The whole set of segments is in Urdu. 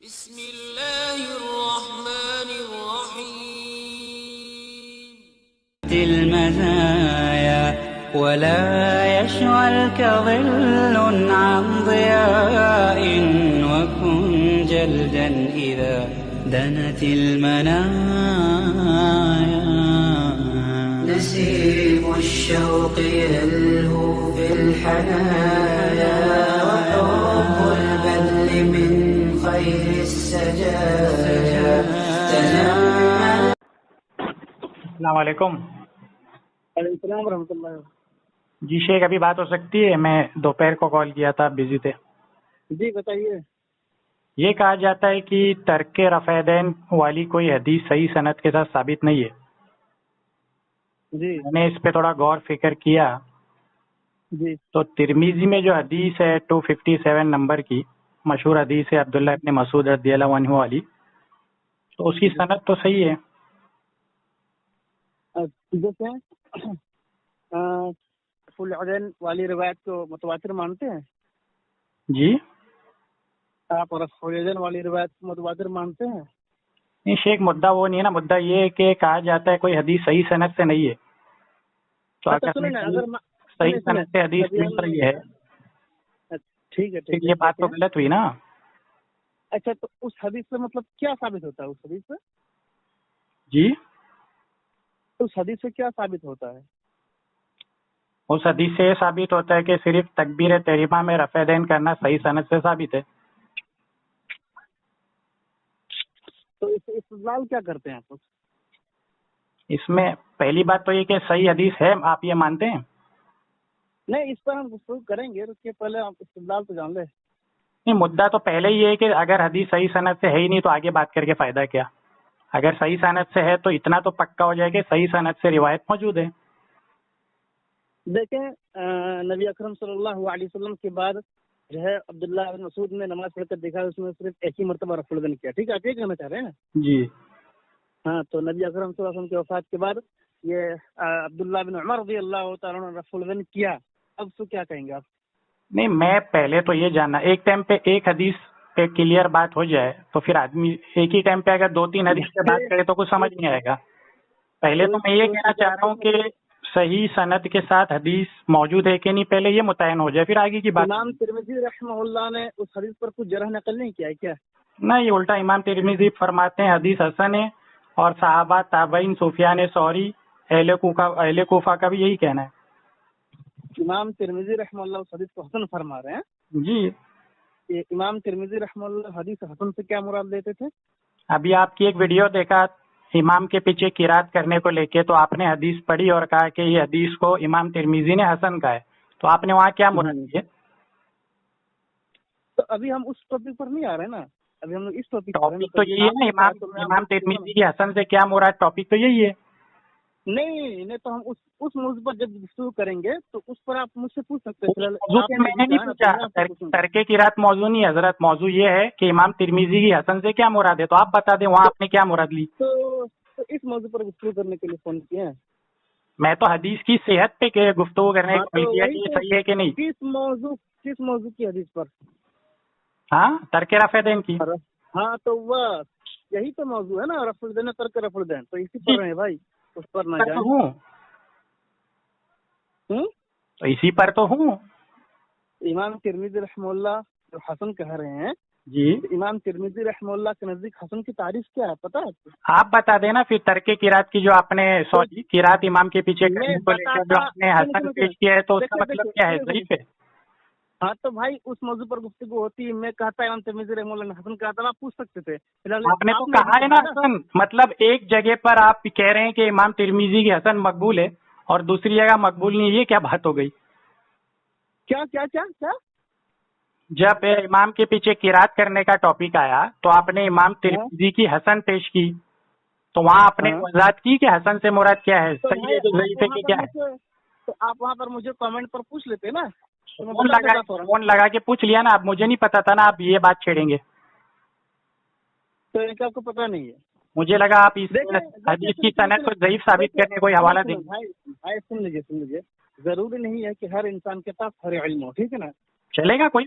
بسم الله الرحمن الرحيم. المزايا ولا يشغلك ظل عن ضياء وكن جلدا إذا دنت المنايا. نسيم الشوق يلهو في الحنايا وحب البذل من خير السجايا. تنمل. السلام علیکم. وعلیکم السلام ورحمۃ اللہ. جی شیخ ابھی بات ہو سکتی ہے؟ میں دوپہر کو کال کیا تھا، بزی تھے. جی بتائیے. یہ کہا جاتا ہے کہ ترک رفع دین والی کوئی حدیث صحیح سند کے ساتھ ثابت نہیں ہے. جی میں نے اس پہ تھوڑا غور فکر کیا جی تو ترمیزی میں جو حدیث ہے 257 نمبر کی مشہور حدیث ہے عبداللہ ابن مسعود رضی اللہ عنہ والی، تو اس کی سند تو صحیح ہے. جیسے فل عدین والی روایت کو متواتر مانتے ہیں جی آپ، اور فل عدین والی روایت کو متواتر مانتے ہیں؟ نہیں شیخ، مدعا وہ نہیں ہے نا. مدعا یہ ہے کہ کہا جاتا ہے کوئی حدیث صحیح سند سے نہیں ہے، تو اچھا اگر سنیں نا، اگر صحیح سند سے حدیث مل رہی ہے ٹھیک ہے پھر یہ بات تو غلط ہوئی نا. اچھا تو اس حدیث سے مطلب کیا ثابت ہوتا ہے؟ اس حدیث سے جی اس حدیث سے کیا ثابت ہوتا ہے؟ اس حدیث سے یہ ثابت ہوتا ہے کہ صرف تکبیر تحریمہ میں رفع دین کرنا صحیح سند سے ثابت ہے. تو اس سے استدلال کیا کرتے ہیں آپ؟ اس میں پہلی بات تو یہ کہ صحیح حدیث ہے، آپ یہ مانتے ہیں؟ نہیں، اس پر ہم گفتگو کریں گے، اس کے پہلے آپ استدلال تو جان لیں. نہیں، مدعا تو پہلے ہی ہے کہ اگر حدیث صحیح سند سے ہے ہی نہیں تو آگے بات کر کے فائدہ کیا. اگر صحیح سند سے ہے تو اتنا تو پکا ہو جائے کہ صحیح سند سے روایت موجود ہے. دیکھیں نبی اکرم صلی اللہ علیہ وسلم کے بعد جو ہے عبداللہ بن مسعود نے نماز پڑھ کر دیکھا، اس میں صرف ایک ہی مرتبہ رفع الدین کیا. ٹھیک ہے، آپ یہ کہنا چاہ رہے ہیں نا؟ جی ہاں، تو نبی اکرم صلی اللہ علیہ وسلم کی وفات کے بعد یہ عبداللہ بن عمر رضی اللہ تعالیٰ عنہ نے رفع الدین کیا. اب تو کیا کہیں گے آپ؟ نہیں، میں پہلے تو یہ جاننا، ایک ٹائم پہ ایک حدیث پہ کلیئر بات ہو جائے تو پھر آدمی ایک ہی ٹائم پہ اگر دو تین حدیث پہ بات کرے تو کچھ سمجھ نہیں آئے گا. پہلے تو میں یہ کہنا چاہ رہا ہوں کہ صحیح سند کے ساتھ حدیث موجود ہے کہ نہیں، پہلے یہ متعین ہو جائے پھر آگے کی بات. امام ترمذی رحمہ اللہ نے اس حدیث پر کچھ جرح نقل نہیں کیا ہے کیا؟ نہیں، الٹا امام ترمذی فرماتے ہیں حدیث حسن ہے، اور صحابہ تابعین سفیان ثوری اہل کوفہ کا بھی یہی کہنا ہے. امام ترمذی رحمہ اللہ اس حدیث کو حسن فرما رہے ہیں. جی یہ امام ترمذی رحمہ اللہ حدیث حسن سے کیا مراد لیتے تھے؟ ابھی آپ کی ایک ویڈیو دیکھا امام کے پیچھے قرات کرنے کو لے کے، تو آپ نے حدیث پڑھی اور کہا کہ یہ حدیث کو امام ترمذی نے حسن کہا ہے، تو آپ نے وہاں کیا مراد لی ہے؟ تو ابھی ہم اس ٹاپک پر نہیں آ رہے نا، ابھی ہم اس ٹاپک تو یہی ہے نا، امام ترمذی کی حسن سے کیا مراد، ٹاپک تو یہی ہے. نہیں تو ہم اس موضوع پر جب گفتگو کریں گے تو اس پر آپ مجھ سے پوچھ سکتے ہیں. میں نے نہیں پوچھا، ترک قرات موضوع نہیں حضرت، موضوع یہ ہے کہ امام ترمذی کی حسن سے کیا مراد ہے، تو آپ بتا دیں وہاں آپ نے کیا مراد لی. تو اس موضوع پر گفتگو کرنے کے لیے فون کیا ہے. میں تو حدیث کی صحت پہ گفتگو کرنے کو کیا کہ یہ صحیح ہے کہ نہیں. کس موضوع کی حدیث پر؟ ہاں، ترک رفع دین کی. ہاں تو وہ یہی تو موضوع ہے نا، رفع الدین ترک رفع الدین، تو اسی پر ہیں بھائی، اس پر نہ جائیں. تو اسی پر تو ہوں. امام ترمذی رحمہ اللہ جو حسن کہہ رہے ہیں، جی امام ترمذی رحمہ اللہ کے نزدیک حسن کی تعریف کیا ہے پتہ ہے؟ آپ بتا دینا پھر. ترک قرات کی جو آپ نے قرات امام کے پیچھے کرنے کو لے کر جو آپ نے حسن پیش کیا ہے، تو اس کا مطلب کیا ہے؟ ضعیف ہے. ہاں تو بھائی اس موضوع پر گفتگو ہوتی، میں کہتا امام ترمذی رحمہ اللہ نے حسن کہا تھا، آپ پوچھ سکتے تھے. آپ نے تو کہا ہے نا حسن، مطلب ایک جگہ پر آپ کہہ رہے ہیں کہ امام ترمذی کی حسن مقبول ہے اور دوسری جگہ مقبول نہیں، یہ کیا بات ہو گئی؟ کیا کیا کیا کیا جب امام کے پیچھے قرات کرنے کا ٹاپک آیا تو آپ نے امام ترمذی کی حسن پیش کی، تو وہاں آپ نے وضاحت کی کہ حسن سے مراد کیا ہے، صحیح ہے تو ضعیف ہے کہ کیا ہے. تو آپ وہاں پر مجھے کامنٹ پر پوچھ لیتے نا. فون لگا کے پوچھ لیا نا، اب مجھے نہیں پتا تھا نا آپ یہ بات چھیڑیں گے. تو آپ کو پتا نہیں ہے؟ مجھے لگا آپ اس حدیث کی سند کو ضعیف ثابت کرنے کوئی حوالہ دیں گے. بھائی سن لیجیے، ضروری نہیں ہے کہ ہر انسان کے پاس ہر علم ہو، ٹھیک ہے نا؟ چلے گا، کوئی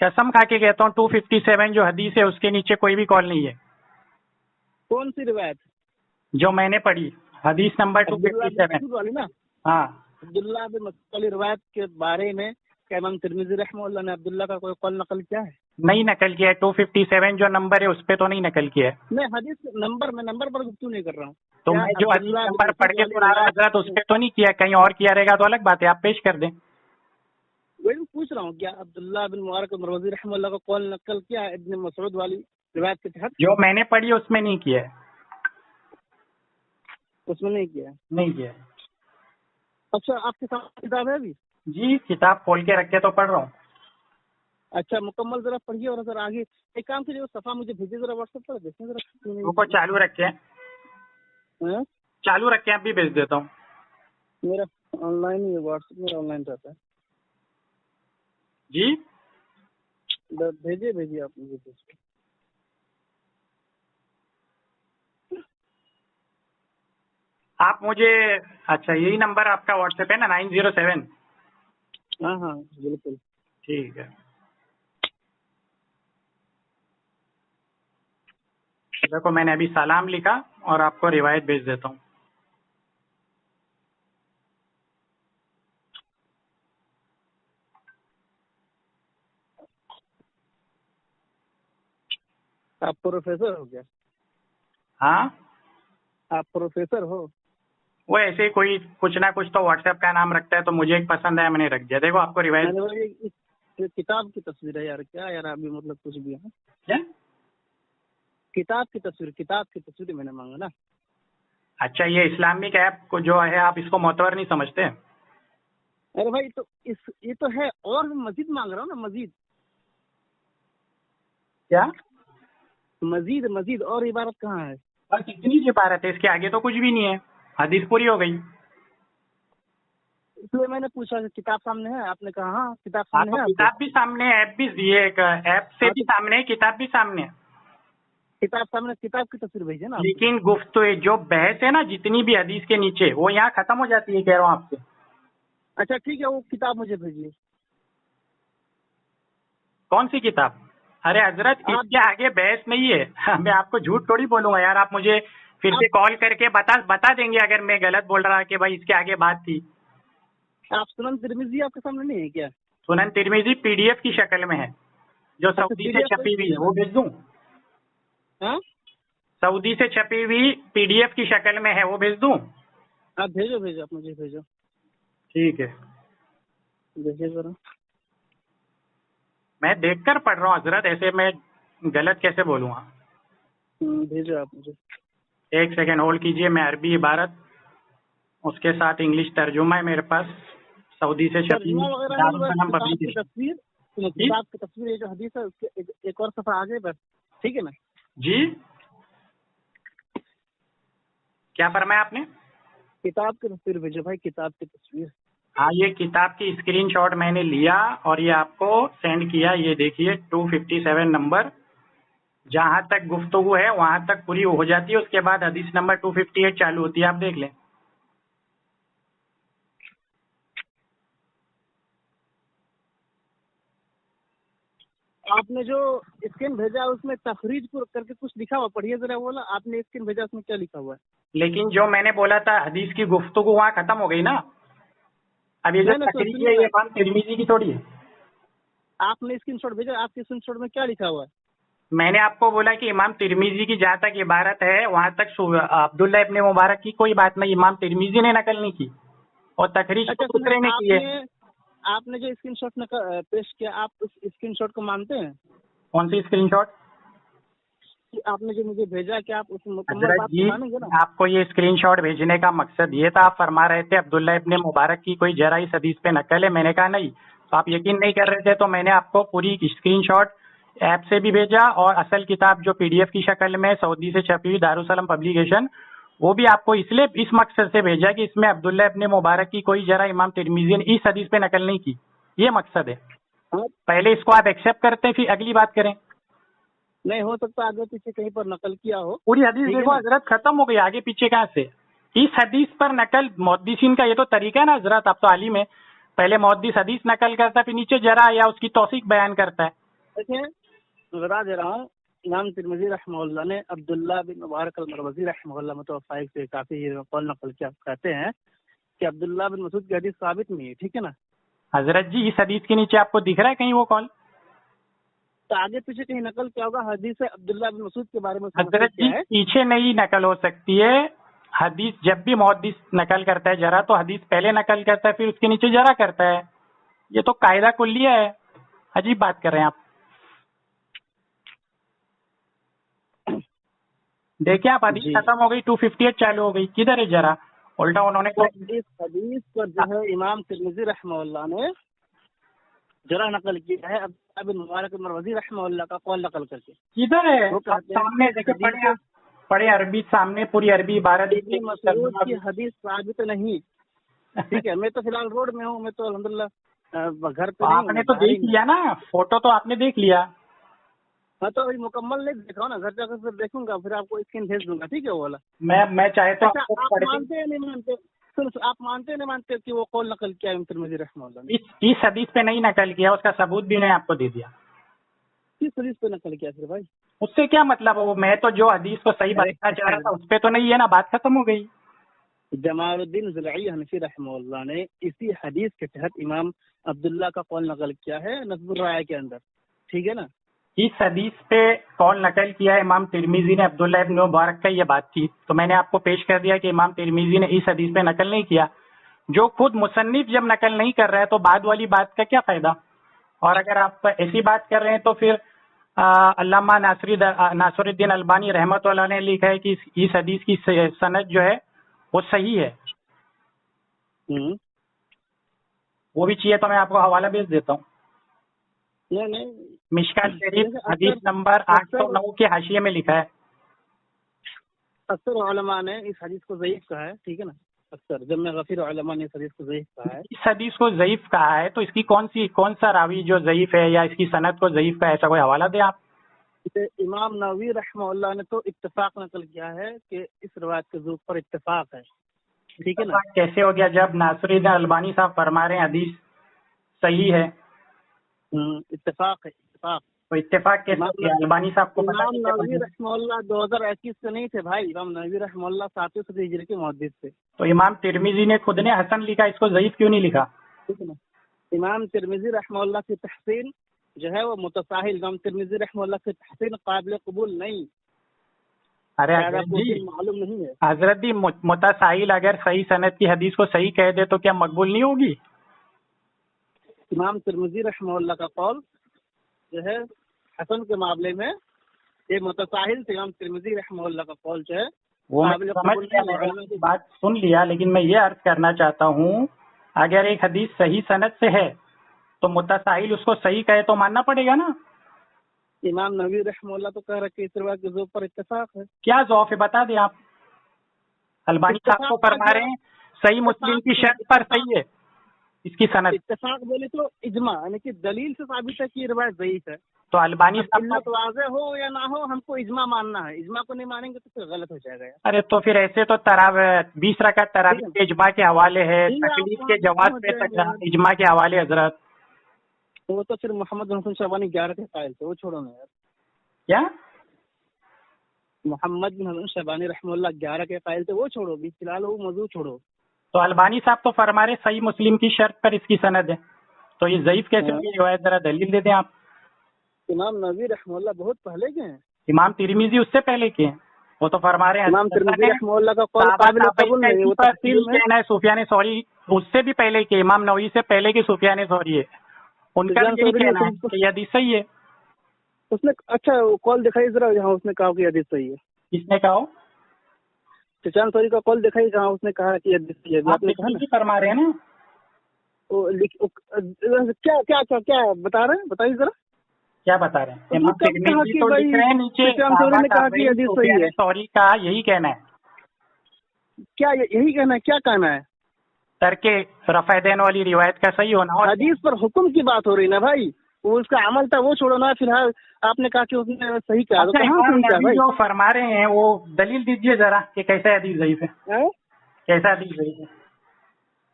قسم کھا کے کہتا ہوں 257 جو حدیث ہے اس کے نیچے کوئی بھی کال نہیں ہے. کون سی روایت؟ جو میں نے پڑھی حدیث نمبر عبداللہ بن 257. مسعود والی نا؟ ہاں عبداللہ بن مسعود والی روایت کے بارے میں کہ امام ترمذی رحمہ اللہ نے عبداللہ کا کوئی قول نقل کیا ہے؟ نہیں نقل کیا ہے. 257 جو نمبر ہے اس پہ تو نہیں نقل کیا ہے. میں حدیث نمبر پر گفتگو نہیں کر رہا ہوں. تو میں جو حدیث نمبر پڑھ کے سنا رہا حضرت اس پہ تو نہیں کیا. کہیں اور کیا رہے گا تو الگ بات ہے, آپ پیش کر دیں. وہی پوچھ رہا ہوں کیا عبداللہ بن مبارک مروزی رحمہ اللہ کا قول نقل کیا ہے ابن مسعود والی روایت کے تحت؟ جو میں نے پڑھی اس میں نہیں کیا ہے. اس میں نہیں کیا ہے. نہیں کیا ہے. اچھا آپ کے ساتھ کتاب ہے ابھی؟ جی کتاب کھول کے رکھ کے تو پڑھ رہا ہوں. اچھا مکمل ذرا پڑھیے اور ذرا آگے ایک کام کیجیے صفحہ مجھے بھیجیے ذرا واٹس ایپ پر دیکھیں ذرا. وہ کو چالو رکھے ہاں؟ چالو رکھے اب بھی بھیج دیتا ہوں. میرا on line he what's app میرا آن لائن رہتا ہے. جی بھیجیے آپ مجھے بھیجیے. آپ مجھے اچھا یہی نمبر آپ کا واٹس ایپ ہے نا 907؟ ہاں ہاں بالکل ٹھیک ہے. دیکھو میں نے ابھی سلام لکھا اور آپ کو روایت بھیج دیتا ہوں. آپ پروفیسر ہو کیا؟ ہاں آپ پروفیسر ہو؟ وہ ایسے ہی کوئی کچھ نہ کچھ تو واٹس ایپ کا نام رکھتا ہے تو مجھے ایک پسند ہے میں نے رکھ دیا. دیکھو آپ کو روایت کتاب کی تصویر ہے یار کیا یار ابھی مطلب کچھ بھی ہے کیا کتاب کی تصویر میں نے مانگا نا. اچھا یہ اسلامک ایپ کو جو ہے آپ اس کو معتبر نہیں سمجھتے؟ ارے بھائی تو یہ تو ہے اور مزید مانگ رہا ہوں نا مزید. کیا مزید اور عبارت کہاں ہے؟ بس اتنی سی عبارت ہے, اس کے آگے تو کچھ بھی نہیں ہے. حدیث پوری ہو گئی. اس لیے میں نے پوچھا کہ کتاب سامنے ہے. آپ نے کہا ہاں کتاب ہاں سامنے تو ہے. کتاب بھی سامنے ہے, ایپ بھی یہ ایپ سے بھی سامنے ہے, کتاب بھی سامنے ہے. کتاب سامنے کتاب کی تصویر بھیجیے نا. لیکن گفتگو جو بحث ہے نا جتنی بھی حدیث کے نیچے وہ یہاں ختم ہو جاتی ہے کہہ رہا ہوں آپ سے. اچھا ٹھیک ہے وہ کتاب مجھے بھیجیے. کون سی کتاب؟ ارے حضرت اس کے آگے بحث نہیں ہے. میں آپ کو جھوٹ تھوڑی بولوں گا یار. آپ مجھے پھر سے کال کر کے بتا دیں گے اگر میں غلط بول رہا کہ بھائی اس کے آگے بات تھی. آپ سنن ترمذی آپ کے سامنے نہیں ہے کیا؟ سنن ترمذی PDF کی شکل میں ہے جو سعودی سے چھپی ہوئی ہے, وہ بھیج دوں؟ سعودی سے چھپی ہوئی PDF کی شکل میں ہے, وہ بھیج دوں؟ آپ بھیجو آپ مجھے بھیجو. ٹھیک ہے دیکھیے ذرا. میں دیکھ کر پڑھ رہا ہوں حضرت, ایسے میں غلط کیسے بولوں گا؟ بھیجو آپ مجھے. ایک سیکنڈ ہولڈ کیجئے. میں عربی عبارت اس کے ساتھ انگلش ترجمہ ہے میرے پاس سعودی سے چھپی تصویر کتاب کی تصویر جو حدیث ہے اس کے ایک اور صفحہ آگے بس ٹھیک ہے نا. جی کیا فرمایا آپ نے؟ کتاب کی تصویر بھیجو بھائی, کتاب کی تصویر. ہاں یہ کتاب کی اسکرین شاٹ میں نے لیا اور یہ آپ کو سینڈ کیا. یہ دیکھیے 257 نمبر جہاں تک گفتگو ہے وہاں تک پوری ہو جاتی ہے, اس کے بعد حدیث نمبر 258 چالو ہوتی ہے. آپ دیکھ لیں. آپ نے جو اسکرین بھیجا اس میں تخریج کر کے کچھ لکھا ہوا, پڑھیے ذرا. بولا آپ نے اسکرین بھیجا اس میں کیا لکھا ہوا ہے؟ لیکن جو میں نے بولا تھا حدیث کی گفتگو وہاں ختم ہو گئی نا. اب یہ جو تقریر ہے یہ امام ترمذی کی تھوڑی ہے. آپ نے اسکرین شاٹ بھیجا, آپ کے اسکرین شاٹ میں کیا لکھا ہوا ہے؟ میں نے آپ کو بولا کہ امام ترمذی کی جہاں تک عبارت ہے وہاں تک عبداللہ ابن مبارک کی کوئی بات نہیں. امام ترمذی نے نقل نہیں کی اور تخریج دوسرے نے کی ہے. آپ نے جو اسکرین شاٹ پیش کیا آپ اس اسکرین شاٹ کو مانتے ہیں؟ کون سی اسکرین شاٹ؟ آپ نے جو مجھے بھیجا کہ آپ اس مکمل بات کو مانیں گے نا؟ آپ کو یہ اسکرین شاٹ بھیجنے کا مقصد یہ تھا, آپ فرما رہے تھے عبداللہ ابن مبارک کی کوئی ذرا اس حدیث پہ نقل ہے. میں نے کہا نہیں, تو آپ یقین نہیں کر رہے تھے, تو میں نے آپ کو پوری اسکرین شاٹ ایپ سے بھی بھیجا اور اصل کتاب جو PDF کی شکل میں سعودی سے چھپی ہوئی دارالسلام پبلیکیشن وہ بھی آپ کو اس لیے اس مقصد سے بھیجا کہ اس میں عبداللہ ابن مبارک کی کوئی ذرا امام ترمذی نے اس حدیث پہ نقل نہیں کی. یہ مقصد ہے. پہلے اس کو آپ ایکسیپٹ کرتے ہیں پھر اگلی بات کریں. نہیں ہو سکتا آگے پیچھے کہیں پر نقل کیا ہو. پوری حدیث دیکھو حضرت ختم ہو گئی, آگے پیچھے کہاں سے. اس حدیث پر نقل محدثین کا یہ تو طریقہ ہے نا حضرت, آپ تو عالم ہے. پہلے محدث حدیث نقل کرتا ہے پھر نیچے ذرا یا اس کی توثیق بیان کرتا ہے. دیکھیں میں بتا دے رہا ہوں، امام ترمذی رحمہ اللہ نے عبداللہ بن مبارک المروزی رحمہ اللہ متوفی سے کافی قول نقل کیا، کہتے ہیں کہ عبداللہ بن مسعود کی حدیث ثابت نہیں ہے، ٹھیک ہے نا؟ حضرت جی اس حدیث کے نیچے آپ کو دکھ رہا ہے کہیں وہ کال؟ تو آگے پیچھے کہیں نقل کیا ہوگا حدیث عبداللہ بن مسعود کے بارے میں؟ حضرت جی کیا ہے؟ پیچھے نہیں نقل ہو سکتی ہے حدیث، جب بھی محدث نقل کرتا ہے جرا تو حدیث پہلے نقل کرتا ہے پھر اس کے نیچے جرا کرتا ہے، یہ تو قاعدہ کلیہ ہے، عجیب بات کر رہے ہیں آپ۔ دیکھیں آپ حدیث جی ختم ہو گئی 258 چالو ہو گئی، کدھر ہے جرا؟ الٹا انہوں نے تو اس حدیث پر جو ہے امام ترمذی رحمہ اللہ نے جرح نقل کیا ہے عبداللہ بن مبارک المروزی رحمہ اللہ کا قول نقل کر کے۔ کدھر ہے؟ وہ آپ کہتے ہیں سامنے کہ دیکھیں، حدیث پڑھے عربی سامنے پوری عربی عبارت ابن مسعود کی حدیث ثابت نہیں، ٹھیک ہے؟ میں تو فی الحال روڈ میں ہوں، میں تو الحمدللہ گھر پہ نہیں آپ ہوں، نے تو باہر ہی دیکھ ہوں۔ لیا نا، فوٹو تو آپ نے دیکھ لیا۔ میں تو ابھی مکمل نہیں دیکھا ہوں نا، گھر جا کر پھر دیکھوں گا، پھر آپ کو اسکرین بھیج دوں گا، ٹھیک ہے وہ والا۔ میں چاہے تو اچھا آپ کو آپ پڑھ کے مانتے ہیں نہیں مانتے؟ آپ مانتے نہیں مانتے کہ وہ قول نقل کیا ہے ترمذی رحمہ اللہ نے؟ اس حدیث پہ نہیں نقل کیا، اس کا ثبوت بھی انہیں آپ کو دے دیا۔ کس حدیث پہ نقل کیا پھر بھائی؟ اس سے کیا مطلب ہے؟ وہ میں تو جو حدیث کو صحیح بتانا چاہ رہا تھا اس پہ تو نہیں ہے نا، بات ختم ہو گئی۔ جمال الدین ضلعی حنفی رحمہ اللہ نے اسی حدیث کے تحت امام عبداللہ کا قول نقل کیا ہے نصب الرائے کے اندر، ٹھیک ہے نا؟ اس حدیث پہ قول نقل کیا ہے امام ترمذی نے عبداللہ ابن مبارک کا، یہ بات تھی تو میں نے آپ کو پیش کر دیا کہ امام ترمذی نے اس حدیث پہ نقل نہیں کیا، جو خود مصنف جب نقل نہیں کر رہا ہے تو بعد والی بات کا کیا فائدہ؟ اور اگر آپ ایسی بات کر رہے ہیں تو پھر علامہ ناصر الدین البانی رحمۃ اللہ نے لکھا ہے کہ اس حدیث کی سند جو ہے وہ صحیح ہے، وہ بھی چاہیے تو میں آپ کو حوالہ بھیج دیتا ہوں۔ نہیں مشکات شریف حدیث نمبر 809 کے حاشیے میں لکھا ہے۔ اکثر علماء نے اس حدیث کو ضعیف کہا ہے، ٹھیک ہے نا؟ اکثر جمع غفیر علماء نے اس حدیث کو ضعیف کہا ہے۔ اس حدیث کو ضعیف کہا ہے تو اس کی کون سا راوی جو ضعیف ہے یا اس کی سند کو ضعیف کا ایسا کوئی حوالہ دیں آپ؟ امام نووی رحمہ اللہ نے تو اتفاق نقل کیا ہے کہ اس روایت کے ذوق پر اتفاق ہے، ٹھیک ہے نا؟ کیسے ہو گیا جب ناصر الدین البانی صاحب فرما رہے ہیں حدیث صحیح ہے؟ اتفاق ہے، اتفاق۔ تو اتفاق کیسے ہو گیا؟ البانی صاحب کو امام نووی رحمہ اللہ 2021 سے نہیں تھے بھائی، امام نووی رحمہ اللہ 7ویں صدی ہجری کے محدث تھے۔ تو امام ترمذی نے خود نے حسن لکھا، اس کو ضعیف کیوں نہیں لکھا؟ ٹھیک ہے نا؟ امام ترمذی رحمہ اللہ کی تحسین جو ہے وہ متساہل، امام ترمذی رحمہ اللہ کی تحسین قابل قبول نہیں، ارے معلوم نہیں ہے۔ حضرت جی متساہل اگر صحیح سند کی حدیث کو صحیح کہہ دے تو کیا مقبول نہیں ہوگی؟ امام ترمذی رحمہ اللہ کا قول جو ہے حسن کے معاملے میں یہ متساہل سے امام ترمذی رحمہ اللہ کا قول جو ہے وہ قابل قبول نہیں۔ بات سن لیا، لیکن میں یہ عرض کرنا چاہتا ہوں اگر ایک حدیث صحیح سند سے ہے تو متساہل اس کو صحیح کہے تو ماننا پڑے گا نا۔ امام نووی رحمہ اللہ تو کہہ رہا کہ اس روایت کے ذوق پر اتفاق ہے۔ کیا ذوق ہے بتا دیں آپ؟ البانی صاحب کو فرما رہے ہیں صحیح مسلم کی شرط پر صحیح ہے اس کی سند۔ اتفاق بولے تو اجماع، یعنی کہ دلیل سے ثابت ہے کہ یہ روایت ضعیف ہے۔ تو البانی صاحب علت واضح ہو یا نہ ہو، ہم کو اجماع ماننا ہے، اجماع کو نہیں مانیں گے تو پھر غلط ہو جائے گا۔ ارے تو پھر ایسے تو 20 رکعت تراویح کے اجماع کے حوالے ہے، تکلیف کے جواز پہ اجماع کے حوالے حضرت۔ وہ تو پھر محمد حسن شعبانی 11 کے قائل تھے، وہ چھوڑو نا یار۔ کیا محمد بن حسن شعبانی رحمہ اللہ 11 کے قائل تھے، وہ چھوڑو بھی، فی الحال وہ موضوع چھوڑو۔ تو البانی صاحب تو فرما رہے صحیح مسلم کی شرط پر اس کی سند ہے، تو یہ ضعیف کیسے ہوگی روایت؟ ذرا دلیل دے دیں آپ۔ امام نووی رحمہ اللہ بہت پہلے کے ہیں، امام ترمذی اس سے پہلے کے ہیں، وہ تو فرما رہے ہیں امام ترمذی رحمہ اللہ کا قول قابل قبول نہیں ہے، وہ تفصیل میں سفیان ثوری اس سے بھی پہلے کے، امام نووی سے پہلے کے سفیان ثوری ہے، ان کا یہی کہنا ہے کہ یہ حدیث صحیح ہے۔ اس نے اچھا قول دکھائی ذرا جہاں اس نے کہا کہ حدیث صحیح ہے۔ کس نے کہا؟ سفیان ثوری کا قول دکھائی جہاں اس نے کہا کہ حدیث صحیح ہے، آپ نے کہا نا فرما رہے ہیں نا۔ کیا بتا رہے ہیں؟ بتائیے ذرا کیا بتا رہے ہیں؟ امام ترمذی تو لکھ رہے ہیں نیچے سفیان ثوری کا یہی کہنا ہے۔ کیا یہی کہنا ہے؟ کیا کہنا ہے؟ ترک رفع دین والی روایت کا صحیح ہونا، اور حدیث پر حکم کی بات ہو رہی نا بھائی، وہ اس کا عمل تھا وہ چھوڑو نا، فی الحال آپ نے کہا کہ اس نے صحیح کہا، تو کہاں صحیح کہا بھائی؟ جو فرما رہے ہیں وہ دلیل دیجئے ذرا کہ کیسا حدیث ضعیف ہے، کیسا حدیث ضعیف ہے؟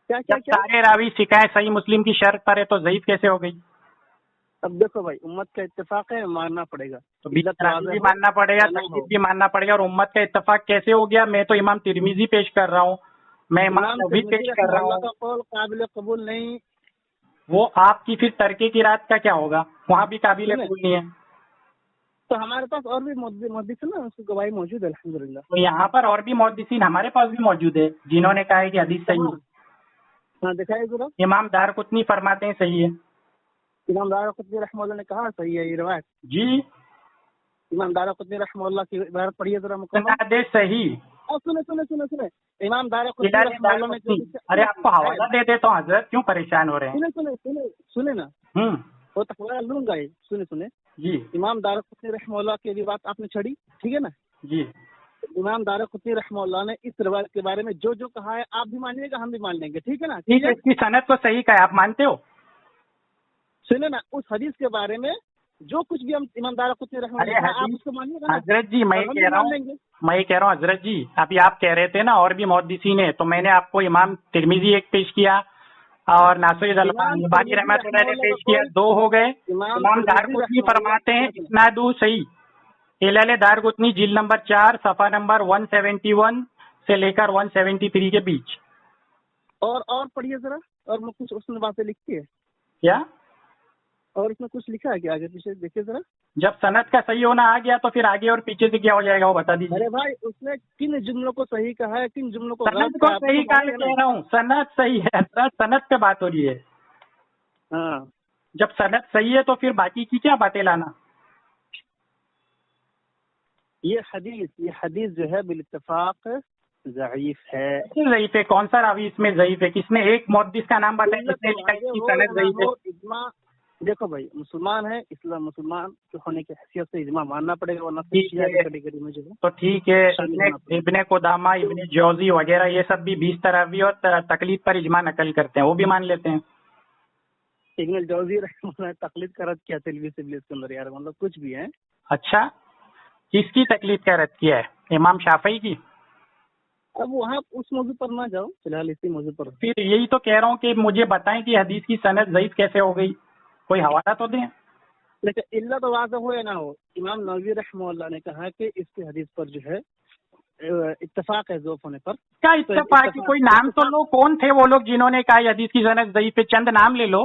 جب سارے راوی شکایت صحیح مسلم کی شرط پر ہے تو ضعیف کیسے ہو گئی؟ اب دیکھو بھائی، امت کا اتفاق ہے، ماننا پڑے گا، تو بھی ماننا پڑے گا، تقلید بھی ماننا پڑے گا، اور امت کا اتفاق کیسے ہو گیا؟ میں تو امام ترمذی پیش کر رہا ہوں، میں امام نووی پیش کر رہا اللہ ہوں. کا قول قابل قبول نہیں. وہ آپ کی پھر ترک قرات کا کیا ہوگا؟ وہاں بھی قابل قبول نہیں ہے. تو ہمارے پاس اور بھی محدث ہیں نا، اس کی گواہی موجود ہے الحمدللہ. تو یہاں پر اور بھی محدثین ہمارے پاس بھی موجود ہے جنہوں نے کہا ہے کہ حدیث صحیح ہے. ہاں دکھائیے ذرا. امام دارقطنی فرماتے ہیں صحیح ہے. امام دارقطنی رحمہ اللہ نے کہا صحیح ہے یہ روایت. جی امام دارقطنی رحمہ اللہ کی عبارت پڑھیے ذرا مکمل. سند صحیح. سنے امام دارقطنی رحمہ اللہ نے ارے آپ کو حوالہ دے دیتا ہوں حضرت، کیوں پریشان ہو رہے ہیں؟ سنے نا، وہ تقوی لوں گا یہ. سنے جی امام دارقطنی رحمہ اللہ کی بات آپ نے چھڑی، ٹھیک ہے نا. جی امام دارقطنی رحمہ اللہ نے اس روایت کے بارے میں جو جو کہا ہے آپ بھی مانیے گا، ہم بھی مان لیں گے، ٹھیک ہے نا. ٹھیک ہے، اس کی سند کو صحیح کہا ہے، آپ مانتے ہو؟ سنے نا، اس حدیث کے بارے میں جو کچھ بھی ہم امام دارقطنی رحمہ اللہ نے کہا آپ اس کو مانیے گا. حضرت جی میں یہ کہہ رہا ہوں حضرت جی، ابھی آپ کہہ رہے تھے نا اور بھی محدثین ہیں، تو میں نے آپ کو امام ترمذی ایک پیش کیا اور ناصر البانی رحمۃ اللہ نے پیش کیا، 2 ہو گئے. امام دارقطنی فرماتے ہیں اسناد صحیح. علل دارقطنی جلد نمبر 4 صفحہ نمبر 171 سے لے کر 173 کے بیچ. اور پڑھیے ذرا. اور میں کچھ اس میں باتیں لکھتی ہے کیا؟ اور اس میں کچھ لکھا ہے کہ آگے پیچھے دیکھیے ذرا. جب سند کا صحیح ہونا آ گیا تو پھر آگے اور پیچھے سے کیا ہو جائے گا وہ بتا دیجیے. ارے بھائی اس نے کن جملوں کو صحیح کہا ہے، کن جملوں کو سند کو صحیح کہہ رہا ہوں، سند صحیح ہے، سند پہ بات ہو رہی ہے. ہاں جب سند صحیح ہے تو پھر باقی کی کیا باتیں لانا؟ یہ حدیث جو ہے بالاتفاق ضعیف ہے. ضعیف ہے؟ کون سا راوی اس میں ضعیف ہے؟ کس نے ایک محدث کا نام بتایا جس نے لکھا ہے کہ سند ضعیف ہے؟ اجماع دیکھو بھائی، مسلمان ہے، اسلام مسلمان کے ہونے کی حیثیت سے اجماع ماننا پڑے گا، ورنہ کیٹیگری میں جو ہے تو ٹھیک ہے. ابن قدامہ، ابن جوزی وغیرہ یہ سب بھی 20 تراوی اور تقلید پر اجماع نقل کرتے ہیں، وہ بھی مان لیتے ہیں. ابن الجوزی رحمہ اللہ تقلید کا رد کیا تلویث ابلیس کے اندر، یار مطلب کچھ بھی ہے. اچھا، کس کی تقلید کا رد کیا ہے؟ امام شافعی کی. اب وہاں اس موضوع پر نہ جاؤ، فی الحال اسی موضوع پر. پھر یہی تو کہہ رہا ہوں کہ مجھے بتائیں کہ حدیث کی سند ضعیف کیسے ہو گئی، کوئی حوالہ تو دیں. لیکن اللہ تو واضح ہو یا نہ ہو، امام نووی رحمہ اللہ نے کہا کہ اس کی حدیث پر جو ہے اتفاق ہے ضعف ہونے پر. کیا اتفاق کی؟ کوئی نام تو لو، کون تھے وہ لوگ جنہوں نے کہا یہ حدیث کی سند ضعیف ہے؟ چند نام لے لو.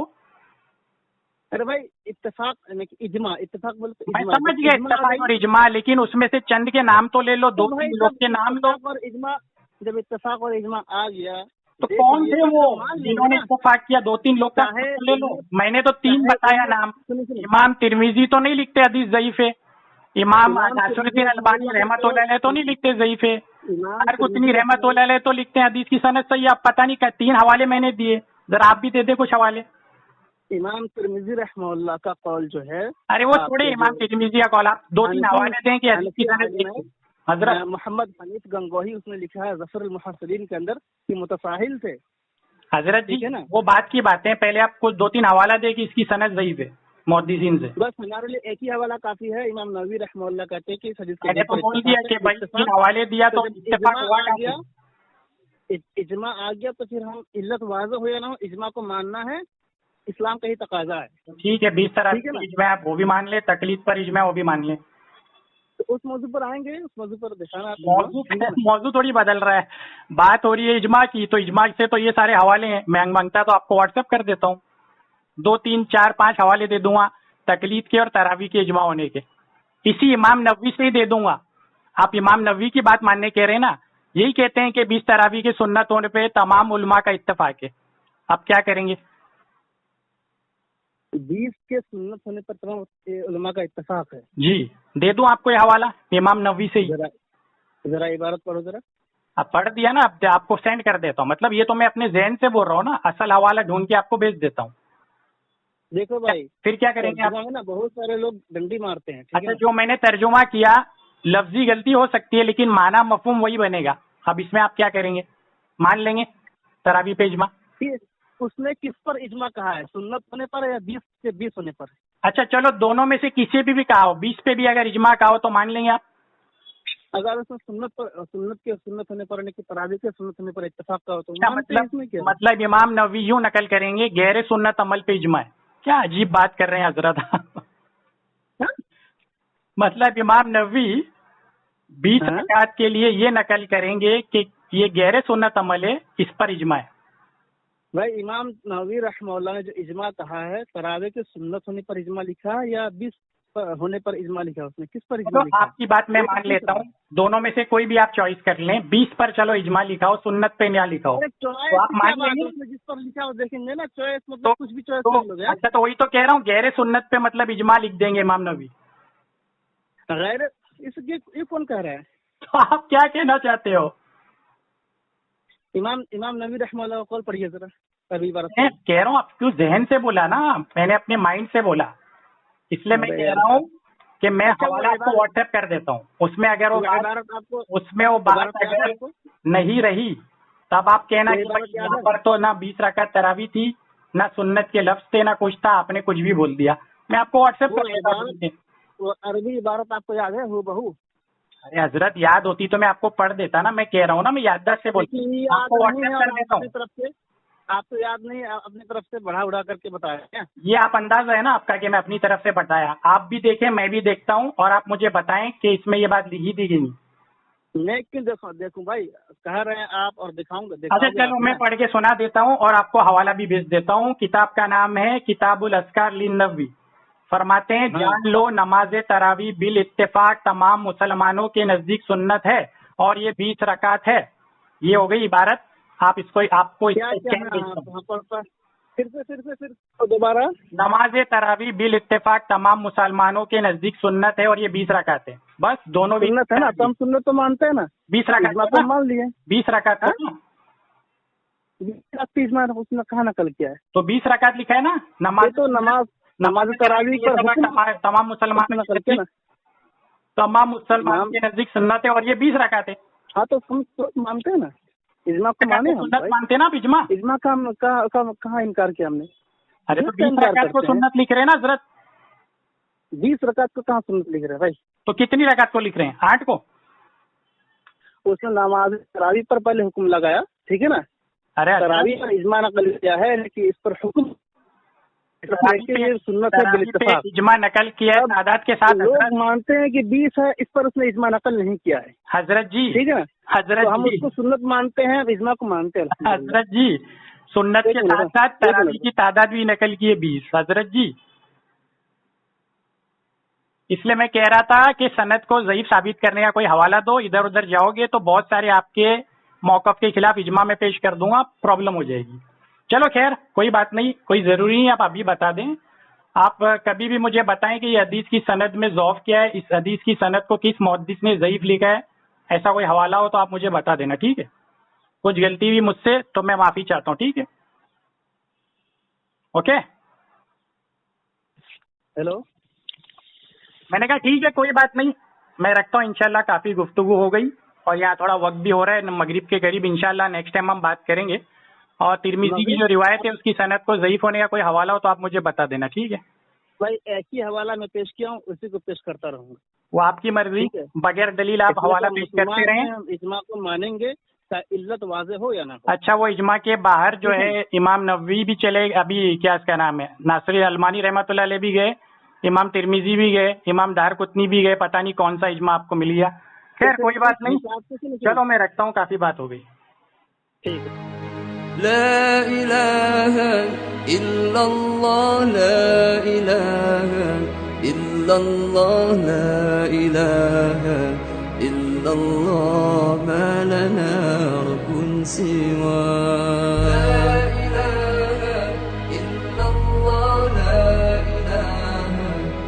ارے بھائی اتفاق اجماع، اتفاق بولتے میں سمجھ گیا اتفاق اور اجماع، لیکن اس میں سے چند کے نام تو لے لو، 2-3 لوگ کے نام لو. اور اجماع، جب اتفاق اور اجماع آ گیا تو کون تھے وہ جنہوں نے اتفاق کیا؟ 2-3 لوگ کا لے لو. میں نے تو 3 بتایا نام. امام ترمذی تو نہیں لکھتے حدیث ضعیف ہے، امام ناصر الدین البانی رحمۃ اللہ علیہ تو نہیں لکھتے ضعیف ہے، دارقطنی رحمۃ اللہ علیہ تو لکھتے ہیں حدیث کی سند صحیح. اب پتہ نہیں 3 حوالے میں نے دیے، ذرا آپ بھی دے دیں کچھ حوالے. امام ترمذی رحمہ اللہ کا قول جو ہے، ارے وہ چھوڑے امام ترمذی کا قول، آپ 2-3 حوالے دیں کہ حدیث کی سند صحیح ہے. حضرت محمد حنیف گنگوہی اس نے لکھا ہے ظفر المحسنین کے اندر کہ متساہل تھے. حضرت جی وہ بات کی باتیں، پہلے آپ کچھ 2-3 حوالہ دے کہ اس کی سند ضعیف ہے محدثین سے. بس ہمارے لیے ایک ہی حوالہ کافی ہے. امام نووی رحمہ اللہ کہتے ہیں کہ اس حدیث میں نے تو بول دیا کہ بھائی 3 حوالے دیا تو اتفاق ہوا کیا؟ اجماع آ گیا تو پھر ہم علت واضح ہو یا نہ ہو، اجماع کو ماننا ہے، اسلام کا ہی تقاضا ہے. ٹھیک ہے، 20 طرح اجماع آپ وہ بھی مان لیں، تقلید پر اجماع وہ بھی مان لیں. تو اس موضوع پر آئیں گے، اس موضوع پر دکھانا. موضوع تھوڑی بدل رہا ہے، بات ہو رہی ہے اجماع کی، تو اجماع سے تو یہ سارے حوالے ہیں. میں مانگتا تو آپ کو واٹس ایپ کر دیتا ہوں، 2-3-4-5 حوالے دے دوں گا تقلید کے اور تراویح کے اجماع ہونے کے. اسی امام نووی سے ہی دے دوں گا. آپ امام نووی کی بات ماننے کہہ رہے ہیں نا، یہی کہتے ہیں کہ 20 تراویح کے سنت ہونے پہ تمام علماء کا اتفاق ہے. اب کیا کریں گے؟ 20 کے سنت ہونے پر تمام علماء کا اتفاق ہے. جی دے دوں آپ کو یہ حوالہ امام نووی سے ہی. ذرا عبارت پڑھو ذرا. اب پڑھ دیا نا، اب آپ کو سینڈ کر دیتا ہوں. مطلب یہ تو میں اپنے ذہن سے بول رہا ہوں نا، اصل حوالہ ڈھونڈ کے آپ کو بھیج دیتا ہوں. دیکھو بھائی پھر کیا کریں گے آپ؟ نا بہت سارے لوگ ڈنڈی مارتے ہیں. اچھا جو میں نے ترجمہ کیا، لفظی غلطی ہو سکتی ہے لیکن معنی مفہوم وہی بنے گا. اب اس میں آپ کیا کریں گے؟ مان لیں گے تراویح پہ اجماع؟ اس نے کس پر اجماع کہا ہے، سنت ہونے پر یا 20 سے 20 ہونے پر؟ اچھا چلو دونوں میں سے کسی پہ بھی کہا ہو، 20 پہ بھی اگر اجماع کہا ہو تو مان لیں گے آپ؟ اگر اس نے سنت ہونے پر تراویح کے سنت ہونے پر اتفاق کا ہو تو مطلب امام نووی یوں نقل کریں گے غیر سنت عمل پہ اجماع ہے. کیا عجیب بات کر رہے ہیں حضرت. مطلب امام نووی 20 رکعت کے لیے یہ نقل کریں گے کہ یہ غیر سنت عمل ہے, اس پر اجماع ہے. بھائی امام نووی رحمہ اللہ نے جو اجماع کہا ہے تراویح کے سنت ہونے پر اجماع لکھا ہے یا 20 ہونے پر اجماع لکھا ہے؟ اس نے کس پر اجماع لکھا ہے؟ آپ کی بات میں مان لیتا ہوں, دونوں میں سے کوئی بھی آپ چوائس کر لیں. 20 پر چلو اجماع لکھا ہو, سنت پہ نہ لکھا ہو تو آپ مان لیں گے. جس پر لکھا ہو دیکھیں گے نا, چوائس مطلب کچھ بھی چوائس کر لو گے. اچھا تو وہی تو کہہ رہا ہوں, غیر سنت پہ مطلب اجماع لکھ دیں گے امام نووی. غیر یہ کون کہہ رہا ہے؟ تو آپ کیا کہنا چاہتے ہو؟ امام نووی رحمہ اللہ کا قول پڑھیے ذرا. میں کہہ رہا ہوں آپ کیوں ذہن سے بولا نا, میں نے اپنے مائنڈ سے بولا, اس لیے میں کہہ رہا ہوں کہ میں حوالہ آپ کو واٹس ایپ کر دیتا ہوں. اس میں اگر وہ بات اگر نہیں رہی تب آپ کہنا کہ یہاں پر تو نہ 20 رکعت تراویح تھی, نہ سنت کے لفظ تھے, نہ کچھ تھا, آپ نے کچھ بھی بول دیا. میں آپ کو واٹس ایپ کر دیتا ہوں. وہ عربی عبارت آپ کو یاد ہے ہو بہو؟ ارے حضرت یاد ہوتی تو میں آپ کو پڑھ دیتا نا. میں کہہ رہا ہوں نا, میں یادداشت سے بولتا ہوں, آپ کو واٹس ایپ کر دیتا ہوں. آپ کو یاد نہیں, اپنی طرف سے بڑھا اڑا کر کے بتایا. یہ آپ اندازہ ہے نا آپ کا کہ میں اپنی طرف سے بتایا. آپ بھی دیکھیں, میں بھی دیکھتا ہوں, اور آپ مجھے بتائیں کہ اس میں یہ بات لکھی تھی کہ نہیں. میں کیوں دیکھوں بھائی, کہہ رہے ہیں آپ اور دکھاؤں گا. اچھا چلو میں پڑھ کے سنا دیتا ہوں اور آپ کو حوالہ بھی بھیج دیتا ہوں. کتاب کا نام ہے کتاب الاذکار للنووی. فرماتے ہیں جان لو نماز تراویح بالاتفاق تمام مسلمانوں کے نزدیک سنت ہے اور یہ 20 رکعت ہے. یہ ہو گئی عبارت. آپ اس کو پھر دوبارہ نماز تراویح بالاتفاق تمام مسلمانوں کے نزدیک سنت ہے اور یہ 20 رکعت ہے. بس دونوں سنت ہے نا, تو ہم سنت تو مانتے ہیں نا. 20 رکعت مان لیے, 20 رکعت اس نے کہاں نقل کیا ہے؟ تو 20 رکعت لکھا ہے نا. نماز تراویح پر تمام مسلمان کے نزدیک سنت ہے اور یہ 20 رکعت ہے. ہاں تو ہم مانتے ہیں نا, اجماع کو مانے, سنت مانتے ہیں نا. اجماع کا کہاں انکار کیا ہم نے؟ ارے تو 20 رکعت کو سنت لکھ رہے ہیں نا حضرت. 20 رکعت کو کہاں سنت لکھ رہے ہیں بھائی؟ تو کتنی رکعت کو لکھ رہے ہیں؟ 8 کو. اس نے نماز تراویح پر پہلے حکم لگایا, ٹھیک ہے نا. ارے تراویح پر اجماع نقل کیا ہے لیکن اس پر حکم سنت ہے بالاتفاق. اجماع نقل کیا ہے تعداد کے ساتھ. لوگ مانتے ہیں کہ 20 ہے, اس پر اس نے اجماع نقل نہیں کیا ہے حضرت جی. ٹھیک ہے نا, حضرت ہم اس کو سنت مانتے ہیں, اجماع کو مانتے ہیں. حضرت جی سنت کے ساتھ ساتھ تراویح کی تعداد بھی نقل کی ہے 20 حضرت جی. اس لیے میں کہہ رہا تھا کہ سند کو ضعیف ثابت کرنے کا کوئی حوالہ دو. ادھر ادھر جاؤ گے تو بہت سارے آپ کے موقف کے خلاف اجماع میں پیش کر دوں گا, پرابلم ہو جائے گی. چلو خیر کوئی بات نہیں, کوئی ضروری نہیں آپ ابھی بتا دیں. آپ کبھی بھی مجھے بتائیں کہ یہ حدیث کی سند میں ضعف کیا ہے, اس حدیث کی سند کو کس محدث نے ضعیف لکھا ہے, ایسا کوئی حوالہ ہو تو آپ مجھے بتا دینا, ٹھیک ہے. کچھ غلطی ہوئی مجھ سے تو میں معافی چاہتا ہوں, ٹھیک ہے. اوکے. ہیلو, میں نے کہا ٹھیک ہے کوئی بات نہیں, میں رکھتا ہوں. انشاءاللہ کافی گفتگو ہو گئی اور یہاں تھوڑا وقت بھی ہو رہا ہے مغرب کے قریب. انشاءاللہ نیکسٹ ٹائم ہم بات کریں گے. اور ترمذی کی جو روایت ہے اس کی سند کو ضعیف ہونے کا کوئی حوالہ ہو تو آپ مجھے بتا دینا, ٹھیک ہے. بھائی ایک ہی حوالہ میں پیش کیا ہوں, اسی کو پیش کرتا رہوں گا. وہ آپ کی مرضی, بغیر دلیل آپ حوالہ پیش کرتے رہیں. اجماع کو مانیں گے علت واضح ہو یا نہ ہو. اچھا وہ اجماع کے باہر جو ہے امام نووی بھی چلے, ابھی کیا اس کا نام ہے, ناصری المانی رحمۃ اللہ علیہ بھی گئے, امام ترمذی بھی گئے, امام دارقطنی بھی گئے. پتہ نہیں کون سا اجماع آپ کو مل گیا. خیر کوئی بات نہیں, چلو میں رکھتا ہوں, کافی بات ہو گئی. ٹھیک ہے. لا إله إلا الله لا إله إلا الله لا إله إلا الله ما لنا رب سواه